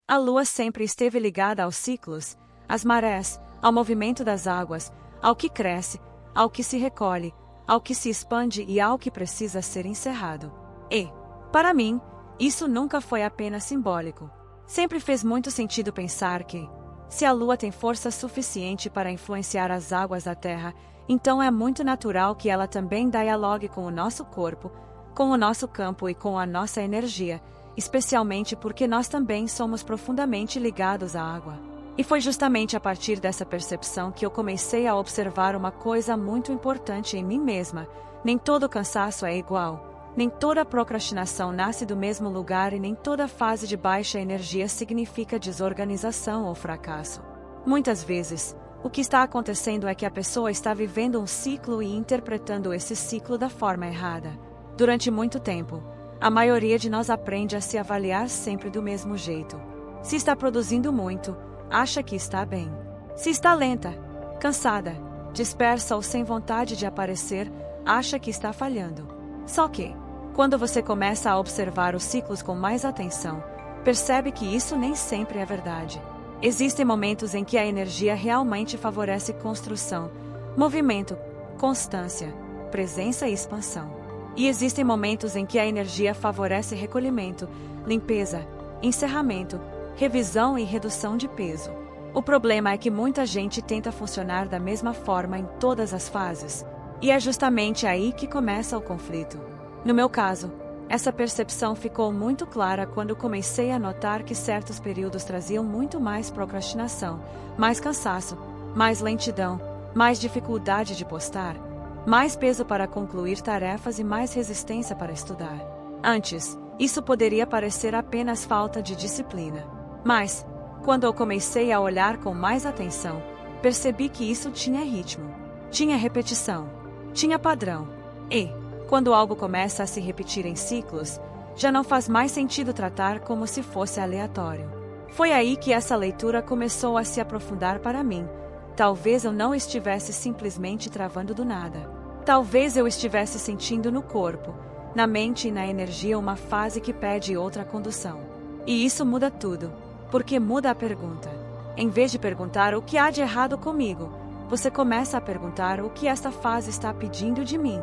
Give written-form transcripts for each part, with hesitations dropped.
A lua sempre esteve ligada aos ciclos, às marés, ao movimento das águas, ao que cresce, ao que se recolhe, ao que se expande e ao que precisa ser encerrado. E, para mim, isso nunca foi apenas simbólico. Sempre fez muito sentido pensar que, se a lua tem força suficiente para influenciar as águas da Terra, então é muito natural que ela também dialogue com o nosso corpo, com o nosso campo e com a nossa energia, especialmente porque nós também somos profundamente ligados à água. E foi justamente a partir dessa percepção que eu comecei a observar uma coisa muito importante em mim mesma: nem todo cansaço é igual, nem toda procrastinação nasce do mesmo lugar e nem toda fase de baixa energia significa desorganização ou fracasso. Muitas vezes, o que está acontecendo é que a pessoa está vivendo um ciclo e interpretando esse ciclo da forma errada. Durante muito tempo, a maioria de nós aprende a se avaliar sempre do mesmo jeito. Se está produzindo muito, acha que está bem. Se está lenta, cansada, dispersa ou sem vontade de aparecer, acha que está falhando. Só que, quando você começa a observar os ciclos com mais atenção, percebe que isso nem sempre é verdade. Existem momentos em que a energia realmente favorece construção, movimento, constância, presença e expansão. E existem momentos em que a energia favorece recolhimento, limpeza, encerramento, revisão e redução de peso. O problema é que muita gente tenta funcionar da mesma forma em todas as fases. E é justamente aí que começa o conflito. No meu caso, essa percepção ficou muito clara quando comecei a notar que certos períodos traziam muito mais procrastinação, mais cansaço, mais lentidão, mais dificuldade de postar, mais peso para concluir tarefas e mais resistência para estudar. Antes, isso poderia parecer apenas falta de disciplina. Mas, quando eu comecei a olhar com mais atenção, percebi que isso tinha ritmo, tinha repetição, tinha padrão. E, quando algo começa a se repetir em ciclos, já não faz mais sentido tratar como se fosse aleatório. Foi aí que essa leitura começou a se aprofundar para mim. Talvez eu não estivesse simplesmente travando do nada. Talvez eu estivesse sentindo no corpo, na mente e na energia uma fase que pede outra condução. E isso muda tudo, porque muda a pergunta. Em vez de perguntar o que há de errado comigo, você começa a perguntar o que esta fase está pedindo de mim.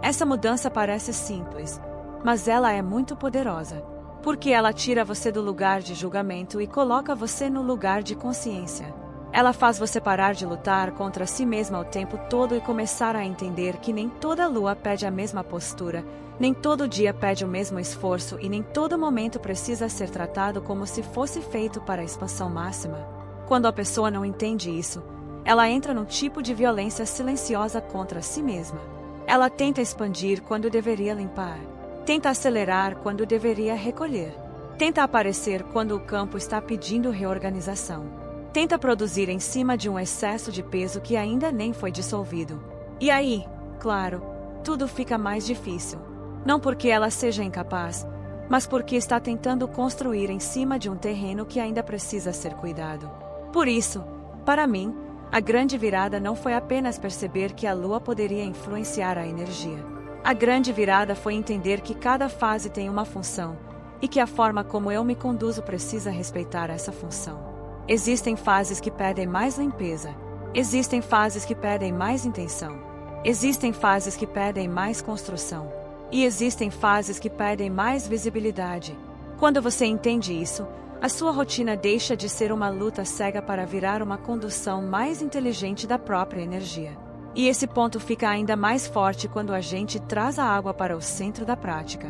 Essa mudança parece simples, mas ela é muito poderosa, porque ela tira você do lugar de julgamento e coloca você no lugar de consciência. Ela faz você parar de lutar contra si mesma o tempo todo e começar a entender que nem toda lua pede a mesma postura, nem todo dia pede o mesmo esforço e nem todo momento precisa ser tratado como se fosse feito para a expansão máxima. Quando a pessoa não entende isso, ela entra num tipo de violência silenciosa contra si mesma. Ela tenta expandir quando deveria limpar. Tenta acelerar quando deveria recolher. Tenta aparecer quando o campo está pedindo reorganização. Tenta produzir em cima de um excesso de peso que ainda nem foi dissolvido. E aí, claro, tudo fica mais difícil. Não porque ela seja incapaz, mas porque está tentando construir em cima de um terreno que ainda precisa ser cuidado. Por isso, para mim, a grande virada não foi apenas perceber que a lua poderia influenciar a energia. A grande virada foi entender que cada fase tem uma função, e que a forma como eu me conduzo precisa respeitar essa função. Existem fases que pedem mais limpeza. Existem fases que pedem mais intenção. Existem fases que pedem mais construção. E existem fases que pedem mais visibilidade. Quando você entende isso, a sua rotina deixa de ser uma luta cega para virar uma condução mais inteligente da própria energia. E esse ponto fica ainda mais forte quando a gente traz a água para o centro da prática.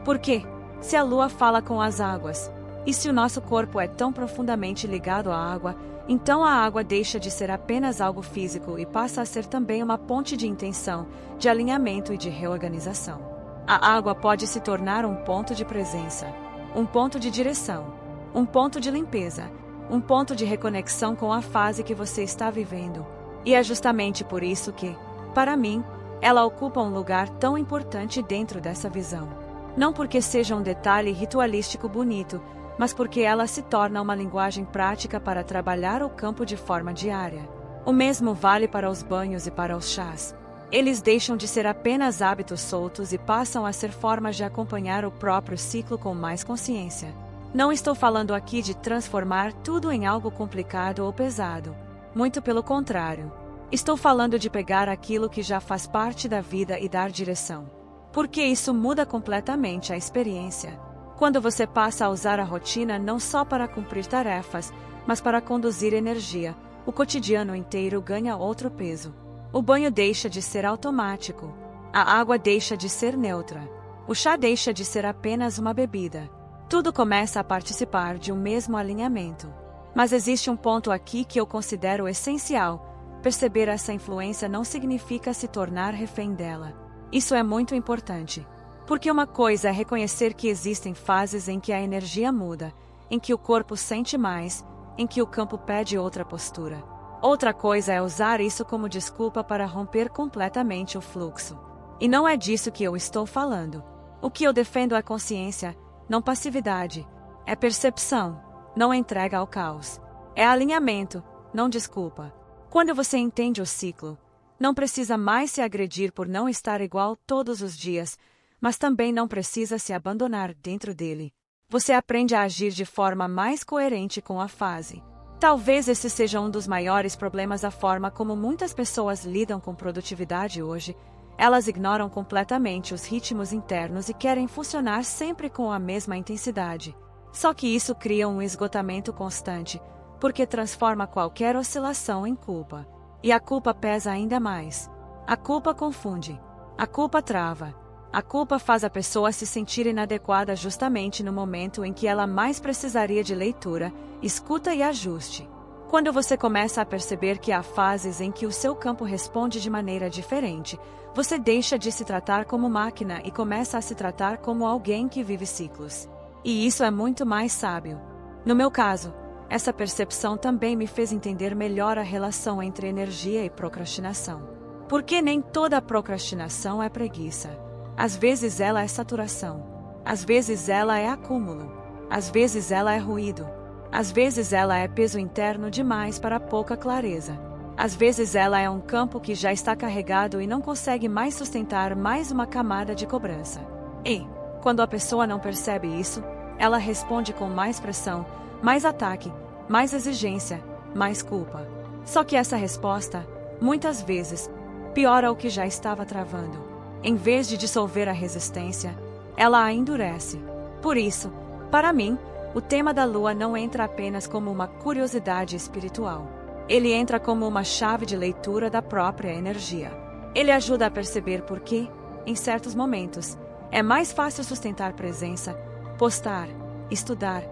Porque, se a lua fala com as águas, e se o nosso corpo é tão profundamente ligado à água, então a água deixa de ser apenas algo físico e passa a ser também uma ponte de intenção, de alinhamento e de reorganização. A água pode se tornar um ponto de presença, um ponto de direção, um ponto de limpeza, um ponto de reconexão com a fase que você está vivendo. E é justamente por isso que, para mim, ela ocupa um lugar tão importante dentro dessa visão. Não porque seja um detalhe ritualístico bonito, mas porque ela se torna uma linguagem prática para trabalhar o campo de forma diária. O mesmo vale para os banhos e para os chás. Eles deixam de ser apenas hábitos soltos e passam a ser formas de acompanhar o próprio ciclo com mais consciência. Não estou falando aqui de transformar tudo em algo complicado ou pesado. Muito pelo contrário. Estou falando de pegar aquilo que já faz parte da vida e dar direção. Porque isso muda completamente a experiência. Quando você passa a usar a rotina não só para cumprir tarefas, mas para conduzir energia, o cotidiano inteiro ganha outro peso. O banho deixa de ser automático. A água deixa de ser neutra. O chá deixa de ser apenas uma bebida. Tudo começa a participar de um mesmo alinhamento. Mas existe um ponto aqui que eu considero essencial. Perceber essa influência não significa se tornar refém dela. Isso é muito importante. Porque uma coisa é reconhecer que existem fases em que a energia muda, em que o corpo sente mais, em que o campo pede outra postura. Outra coisa é usar isso como desculpa para romper completamente o fluxo. E não é disso que eu estou falando. O que eu defendo é consciência, não passividade. É percepção, não entrega ao caos. É alinhamento, não desculpa. Quando você entende o ciclo, não precisa mais se agredir por não estar igual todos os dias, mas também não precisa se abandonar dentro dele. Você aprende a agir de forma mais coerente com a fase. Talvez esse seja um dos maiores problemas da forma como muitas pessoas lidam com produtividade hoje. Elas ignoram completamente os ritmos internos e querem funcionar sempre com a mesma intensidade. Só que isso cria um esgotamento constante, porque transforma qualquer oscilação em culpa. E a culpa pesa ainda mais. A culpa confunde. A culpa trava. A culpa faz a pessoa se sentir inadequada justamente no momento em que ela mais precisaria de leitura, escuta e ajuste. Quando você começa a perceber que há fases em que o seu campo responde de maneira diferente, você deixa de se tratar como máquina e começa a se tratar como alguém que vive ciclos. E isso é muito mais sábio. No meu caso, essa percepção também me fez entender melhor a relação entre energia e procrastinação. Porque nem toda procrastinação é preguiça. Às vezes ela é saturação. Às vezes ela é acúmulo. Às vezes ela é ruído. Às vezes ela é peso interno demais para pouca clareza. Às vezes ela é um campo que já está carregado e não consegue mais sustentar mais uma camada de cobrança. E, quando a pessoa não percebe isso, ela responde com mais pressão, mais ataque, mais exigência, mais culpa. Só que essa resposta, muitas vezes, piora o que já estava travando. Em vez de dissolver a resistência, ela a endurece. Por isso, para mim, o tema da lua não entra apenas como uma curiosidade espiritual. Ele entra como uma chave de leitura da própria energia. Ele ajuda a perceber por que, em certos momentos, é mais fácil sustentar presença, postar, estudar,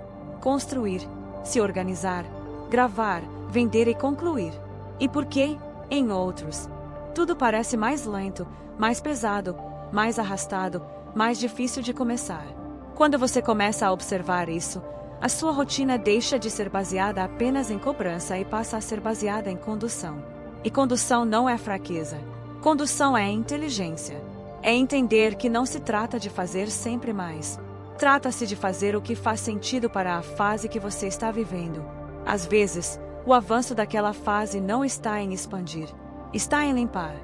construir, se organizar, gravar, vender e concluir. E por que, em outros, tudo parece mais lento, mais pesado, mais arrastado, mais difícil de começar. Quando você começa a observar isso, a sua rotina deixa de ser baseada apenas em cobrança e passa a ser baseada em condução. E condução não é fraqueza. Condução é inteligência. É entender que não se trata de fazer sempre mais. Trata-se de fazer o que faz sentido para a fase que você está vivendo. Às vezes, o avanço daquela fase não está em expandir, está em limpar.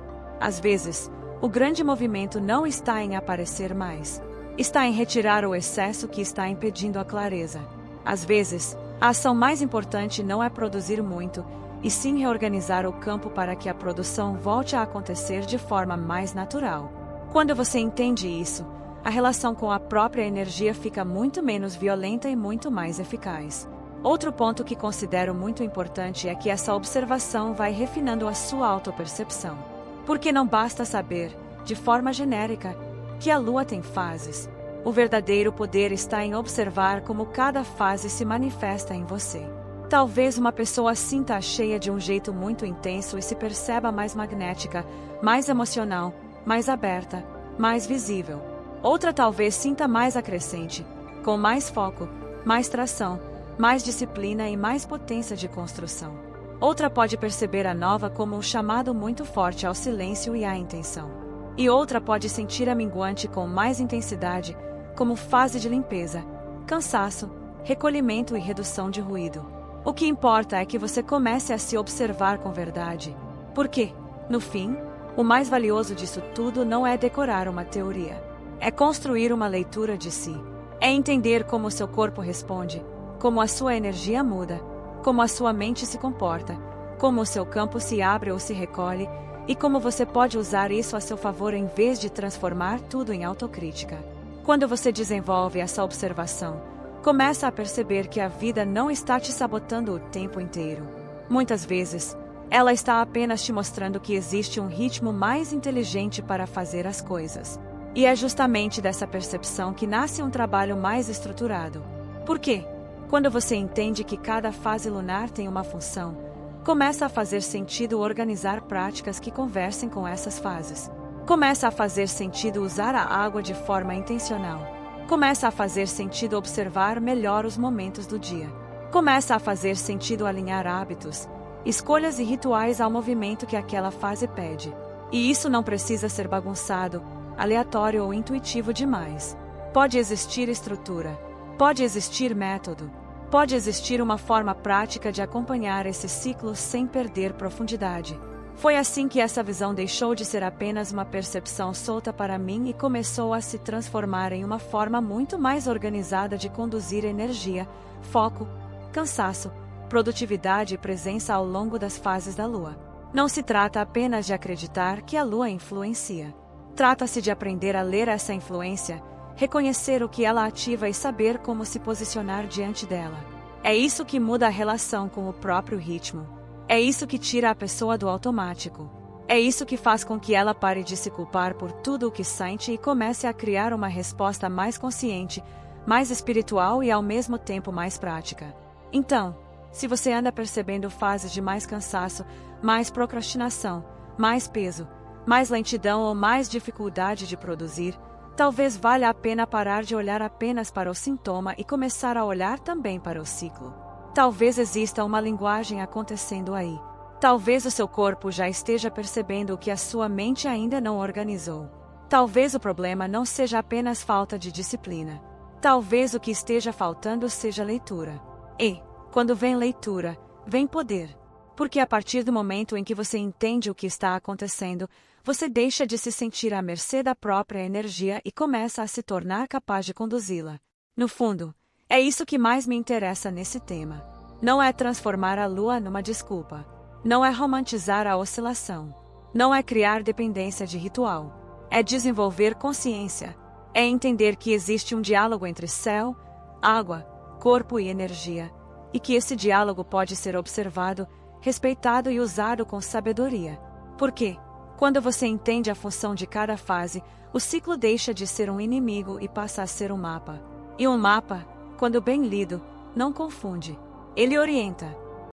Às vezes, o grande movimento não está em aparecer mais. Está em retirar o excesso que está impedindo a clareza. Às vezes, a ação mais importante não é produzir muito, e sim reorganizar o campo para que a produção volte a acontecer de forma mais natural. Quando você entende isso, a relação com a própria energia fica muito menos violenta e muito mais eficaz. Outro ponto que considero muito importante é que essa observação vai refinando a sua autopercepção. Porque não basta saber, de forma genérica, que a lua tem fases. O verdadeiro poder está em observar como cada fase se manifesta em você. Talvez uma pessoa sinta a cheia de um jeito muito intenso e se perceba mais magnética, mais emocional, mais aberta, mais visível. Outra talvez sinta mais a crescente, com mais foco, mais tração, mais disciplina e mais potência de construção. Outra pode perceber a nova como um chamado muito forte ao silêncio e à intenção. E outra pode sentir a minguante com mais intensidade, como fase de limpeza, cansaço, recolhimento e redução de ruído. O que importa é que você comece a se observar com verdade. Porque, no fim, o mais valioso disso tudo não é decorar uma teoria. É construir uma leitura de si. É entender como o seu corpo responde, como a sua energia muda, como a sua mente se comporta, como o seu campo se abre ou se recolhe, e como você pode usar isso a seu favor em vez de transformar tudo em autocrítica. Quando você desenvolve essa observação, começa a perceber que a vida não está te sabotando o tempo inteiro. Muitas vezes, ela está apenas te mostrando que existe um ritmo mais inteligente para fazer as coisas. E é justamente dessa percepção que nasce um trabalho mais estruturado. Por quê? Quando você entende que cada fase lunar tem uma função, começa a fazer sentido organizar práticas que conversem com essas fases. Começa a fazer sentido usar a água de forma intencional. Começa a fazer sentido observar melhor os momentos do dia. Começa a fazer sentido alinhar hábitos, escolhas e rituais ao movimento que aquela fase pede. E isso não precisa ser bagunçado, aleatório ou intuitivo demais. Pode existir estrutura, pode existir método, pode existir uma forma prática de acompanhar esse ciclo sem perder profundidade. Foi assim que essa visão deixou de ser apenas uma percepção solta para mim e começou a se transformar em uma forma muito mais organizada de conduzir energia, foco, cansaço, produtividade e presença ao longo das fases da Lua. Não se trata apenas de acreditar que a Lua influencia. Trata-se de aprender a ler essa influência, reconhecer o que ela ativa e saber como se posicionar diante dela. É isso que muda a relação com o próprio ritmo. É isso que tira a pessoa do automático. É isso que faz com que ela pare de se culpar por tudo o que sente e comece a criar uma resposta mais consciente, mais espiritual e ao mesmo tempo mais prática. Então, se você anda percebendo fases de mais cansaço, mais procrastinação, mais peso, mais lentidão ou mais dificuldade de produzir, talvez valha a pena parar de olhar apenas para o sintoma e começar a olhar também para o ciclo. Talvez exista uma linguagem acontecendo aí. Talvez o seu corpo já esteja percebendo o que a sua mente ainda não organizou. Talvez o problema não seja apenas falta de disciplina. Talvez o que esteja faltando seja leitura. E, quando vem leitura, vem poder. Porque a partir do momento em que você entende o que está acontecendo, você deixa de se sentir à mercê da própria energia e começa a se tornar capaz de conduzi-la. No fundo, é isso que mais me interessa nesse tema. Não é transformar a Lua numa desculpa. Não é romantizar a oscilação. Não é criar dependência de ritual. É desenvolver consciência. É entender que existe um diálogo entre céu, água, corpo e energia, e que esse diálogo pode ser observado, respeitado e usado com sabedoria. Por quê? Quando você entende a função de cada fase, o ciclo deixa de ser um inimigo e passa a ser um mapa. E um mapa, quando bem lido, não confunde. Ele orienta.